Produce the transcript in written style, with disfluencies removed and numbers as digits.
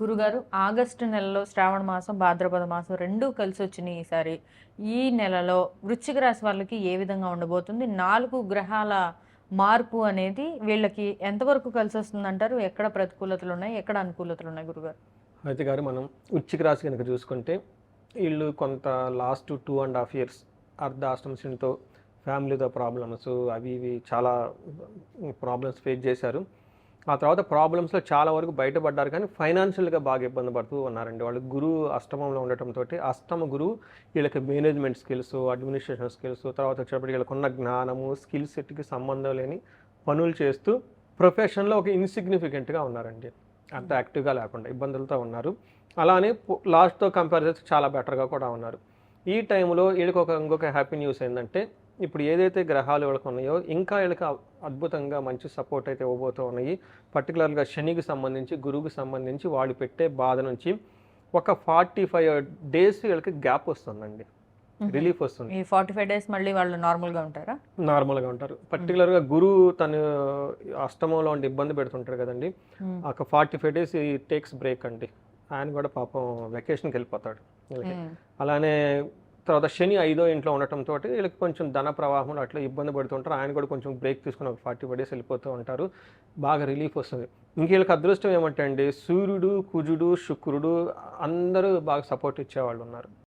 గురుగారు ఆగస్టు నెలలో శ్రావణ మాసం, భాద్రపద మాసం 2 కలిసొచ్చినియి ఈసారి. ఈ నెలలో వృశ్చిక రాశి వాళ్ళకి ఏ విధంగా ఉండబోతుంది? 4 గ్రహాల మార్పు అనేది వీళ్ళకి ఎంతవరకు కలిసొస్తుందంటారు? ఎక్కడ ప్రతికూలతలున్నాయి? ఎక్కడ అనుకూలతలున్నాయి గురుగారు? అయితే గారు మనం వృశ్చిక రాశి కనుక చూసుకుంటే వీళ్ళు కొంత లాస్ట్ 2.5 ఇయర్స్ అర్ధాష్టమ శనితో ఫ్యామిలీతో ప్రాబ్లమ్స్ అవి ఇవి చాలా ప్రాబ్లమ్స్ ఫేస్ చేశారు. ఆ తర్వాత ప్రాబ్లమ్స్లో చాలా వరకు బయటపడ్డారు, కానీ ఫైనాన్షియల్గా బాగా ఇబ్బంది పడుతూ ఉన్నారండి. వాళ్ళు గురువు అష్టమంలో ఉండటంతో అష్టమ గురువు వీళ్ళకి మేనేజ్మెంట్ స్కిల్స్, అడ్మినిస్ట్రేషన్ స్కిల్స్, తర్వాత వచ్చేటప్పటికి వీళ్ళకున్న జ్ఞానము స్కిల్ సెట్కి సంబంధం లేని పనులు చేస్తూ ప్రొఫెషన్లో ఒక ఇన్సిగ్నిఫికెంట్గా ఉన్నారండి. అంత యాక్టివ్గా లేకుండా ఇబ్బందులతో ఉన్నారు. అలానే లాస్ట్తో కంపేర్ చేస్తే చాలా బెటర్గా కూడా ఉన్నారు. ఈ టైంలో వీళ్ళకి ఇంకొక హ్యాపీ న్యూస్ ఏంటంటే, ఇప్పుడు ఏదైతే గ్రహాలు వీళ్ళకి ఉన్నాయో ఇంకా వీళ్ళకి అద్భుతంగా మంచి సపోర్ట్ అయితే ఇవ్వబోతూ ఉన్నాయి. పర్టికులర్గా శనికి సంబంధించి, గురువుకి సంబంధించి వాళ్ళు పెట్టే బాధ నుంచి ఒక 45 డేస్ వీళ్ళకి గ్యాప్ వస్తుందండి, రిలీఫ్ వస్తుంది. ఈ 45 డేస్ మళ్ళీ వాళ్ళు నార్మల్‌గా ఉంటారా? నార్మల్గా ఉంటారు. పర్టికులర్గా గురువు తను అష్టమంలో ఉండి ఇబ్బంది పెడుతుంటారు కదండి, ఒక 45 డేస్ ఈ టేక్స్ బ్రేక్ అండి. ఆయన కూడా పాపం వెకేషన్కి వెళ్ళిపోతాడు వీళ్ళకి. అలానే తర్వాత శని 5వ ఇంట్లో ఉండటంతో వీళ్ళకి కొంచెం ధన ప్రవాహంలో అట్లా ఇబ్బంది పడుతుంటారు. ఆయన కూడా కొంచెం బ్రేక్ తీసుకుని ఒక 45 డేస్ వెళ్ళిపోతూ ఉంటారు. బాగా రిలీఫ్ వస్తుంది. ఇంక వీళ్ళకి అదృష్టం ఏమంటే అండి, సూర్యుడు, కుజుడు, శుక్రుడు అందరూ బాగా సపోర్ట్ ఇచ్చేవాళ్ళు ఉన్నారు.